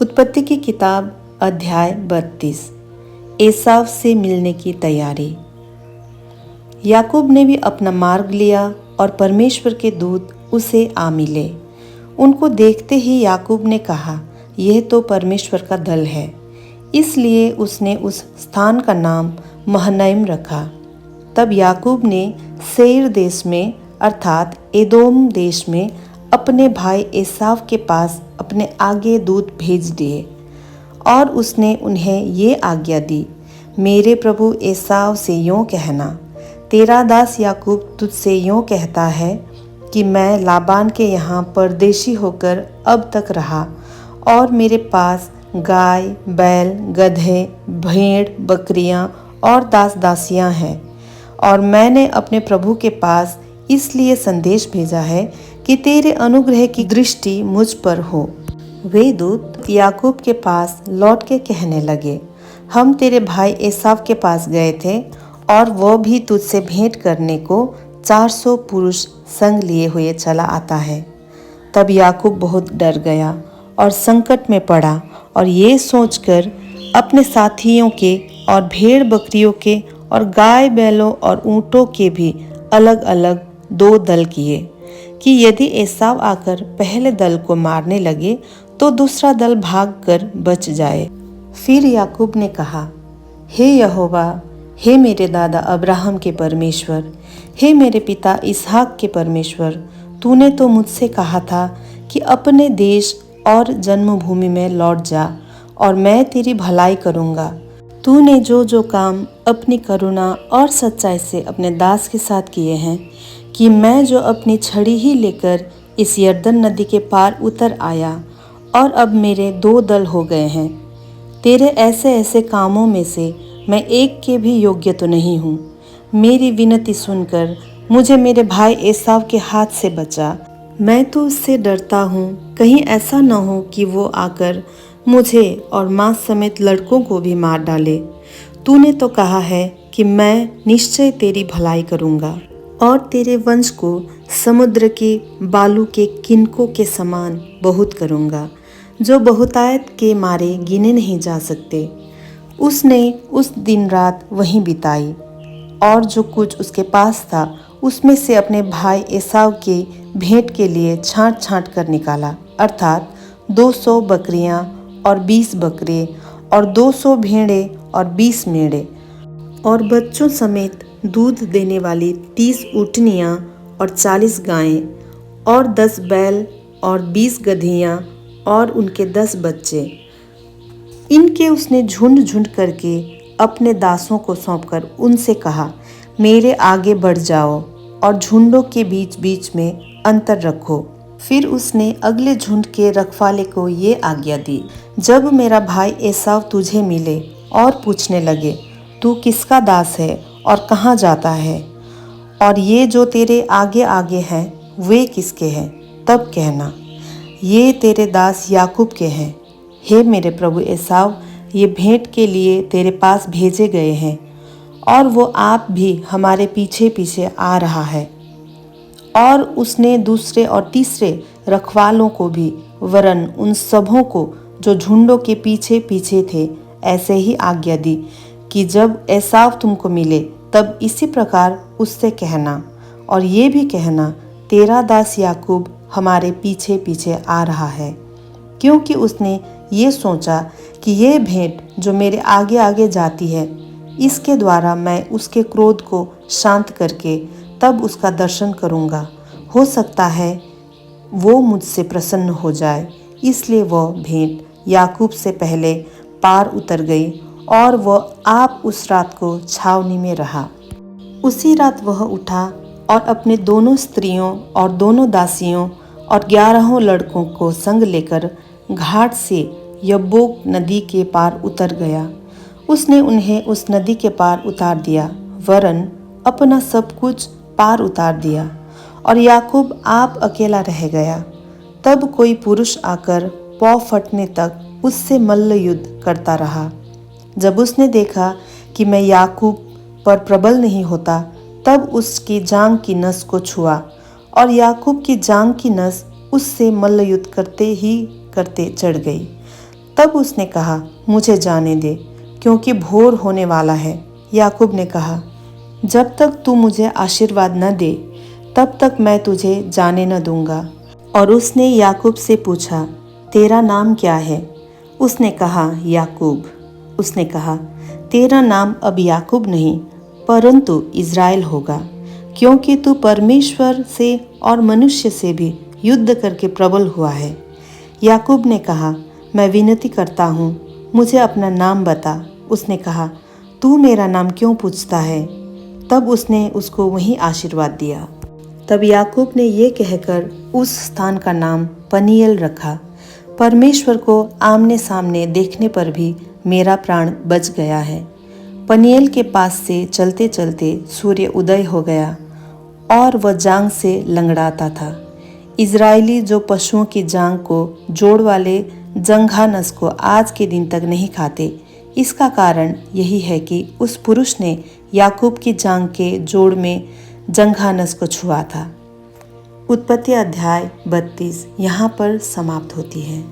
उत्पत्ति की किताब अध्याय 32। एसाव से मिलने की तैयारी। याकूब ने भी अपना मार्ग लिया और परमेश्वर के दूत उसे आ मिले। उनको देखते ही याकूब ने कहा, यह तो परमेश्वर का दल है। इसलिए उसने उस स्थान का नाम महनईम रखा। तब याकूब ने सेईर देश में अर्थात एदोम देश में अपने भाई एसाव के पास अपने आगे दूत भेज दिए और उसने उन्हें ये आज्ञा दी, मेरे प्रभु एसाव से यूँ कहना, तेरा दास याकूब तुझसे यूँ कहता है कि मैं लाबान के यहाँ परदेशी होकर अब तक रहा और मेरे पास गाय, बैल, गधे, भेड़, बकरियाँ और दास दासियाँ हैं और मैंने अपने प्रभु के पास इसलिए संदेश भेजा है कि तेरे अनुग्रह की दृष्टि मुझ पर हो। वे दूत याकूब के पास लौट के कहने लगे, हम तेरे भाई एसाव के पास गए थे और वह भी तुझसे भेंट करने को 400 पुरुष संग लिए हुए चला आता है। तब याकूब बहुत डर गया और संकट में पड़ा और ये सोचकर अपने साथियों के और भेड़ बकरियों के और गाय बैलों और ऊँटों के भी अलग अलग 2 दल किए कि यदि एसाव आकर पहले दल को मारने लगे तो दूसरा दल भागकर बच जाए। फिर याकूब ने कहा, हे यहोवा, हे मेरे दादा अब्राहम के परमेश्वर, हे मेरे पिता इसहाक के परमेश्वर, तूने तो मुझसे कहा था कि अपने देश और जन्मभूमि में लौट जा और मैं तेरी भलाई करूँगा। तूने जो जो काम अपनी करुणा और सच्चाई से अपने दास के साथ किए हैं कि मैं जो अपनी छड़ी ही लेकर इस यरदन नदी के पार उतर आया और अब मेरे 2 दल हो गए हैं। तेरे ऐसे ऐसे कामों में से मैं एक के भी योग्य तो नहीं हूँ। मेरी विनती सुनकर मुझे मेरे भाई एसाव के हाथ से बचा। मैं तो उससे डरता हूँ, कहीं ऐसा न हो कि वो आकर मुझे और माँ समेत लड़कों को भी मार डाले। तूने तो कहा है कि मैं निश्चय तेरी भलाई करूँगा और तेरे वंश को समुद्र के बालू के किनकों के समान बहुत करूँगा, जो बहुतायत के मारे गिने नहीं जा सकते। उसने उस दिन रात वहीं बिताई और जो कुछ उसके पास था उसमें से अपने भाई एसाव के भेंट के लिए छाँट छाँट कर निकाला, अर्थात 200 बकरियाँ और 20 बकरे और 200 भेड़े और 20 मेढ़े और बच्चों समेत दूध देने वाली 30 ऊँटनियाँ और 40 गायें और 10 बैल और 20 गधियाँ और उनके 10 बच्चे। इनके उसने झुंड झुंड करके अपने दासों को सौंपकर उनसे कहा, मेरे आगे बढ़ जाओ और झुंडों के बीच बीच में अंतर रखो। फिर उसने अगले झुंड के रखवाले को ये आज्ञा दी, जब मेरा भाई एसाव तुझे मिले और पूछने लगे, तू किसका दास है और कहाँ जाता है, और ये जो तेरे आगे आगे हैं वे किसके हैं, तब कहना, ये तेरे दास याकूब के हैं। हे मेरे प्रभु एसाव, ये भेंट के लिए तेरे पास भेजे गए हैं और वो आप भी हमारे पीछे पीछे आ रहा है। और उसने दूसरे और तीसरे रखवालों को भी वरन उन सबों को जो झुंडों के पीछे पीछे थे ऐसे ही आज्ञा दी कि जब एसाव तुमको मिले तब इसी प्रकार उससे कहना और ये भी कहना, तेरा दास याकूब हमारे पीछे पीछे आ रहा है, क्योंकि उसने ये सोचा कि ये भेंट जो मेरे आगे आगे जाती है इसके द्वारा मैं उसके क्रोध को शांत करके तब उसका दर्शन करूँगा। हो सकता है वो मुझसे प्रसन्न हो जाए। इसलिए वह भेंट याकूब से पहले पार उतर गई और वह आप उस रात को छावनी में रहा। उसी रात वह उठा और अपने दोनों स्त्रियों और दोनों दासियों और 11 लड़कों को संग लेकर घाट से यब्बोक नदी के पार उतर गया। उसने उन्हें उस नदी के पार उतार दिया, वरन अपना सब कुछ पार उतार दिया और याकूब आप अकेला रह गया। तब कोई पुरुष आकर पौ फटने तक उससे मल्ल युद्ध करता रहा। जब उसने देखा कि मैं याकूब पर प्रबल नहीं होता, तब उसकी जांघ की नस को छुआ और याकूब की जांघ की नस उससे मल्ल युद्ध करते ही करते चढ़ गई। तब उसने कहा, मुझे जाने दे, क्योंकि भोर होने वाला है। याकूब ने कहा, जब तक तू मुझे आशीर्वाद न दे तब तक मैं तुझे जाने न दूंगा। और उसने याकूब से पूछा, तेरा नाम क्या है? उसने कहा, याकूब। उसने कहा, तेरा नाम अब याकूब नहीं परंतु इज़राइल होगा, क्योंकि तू परमेश्वर से और मनुष्य से भी युद्ध करके प्रबल हुआ है। याकूब ने कहा, मैं विनती करता हूँ, मुझे अपना नाम बता। उसने कहा, तू मेरा नाम क्यों पूछता है? तब उसने उसको वहीं आशीर्वाद दिया। तब याकूब ने ये कहकर उस स्थान का नाम पनीएल रखा, परमेश्वर को आमने सामने देखने पर भी मेरा प्राण बच गया है। पनीएल के पास से चलते चलते सूर्य उदय हो गया और वह जांग से लंगड़ाता था। इज़राइली जो पशुओं की जांग को जोड़ वाले जंघानस को आज के दिन तक नहीं खाते, इसका कारण यही है कि उस पुरुष ने याकूब की जांग के जोड़ में जंघानस को छुआ था। उत्पत्ति अध्याय 32 यहाँ पर समाप्त होती है।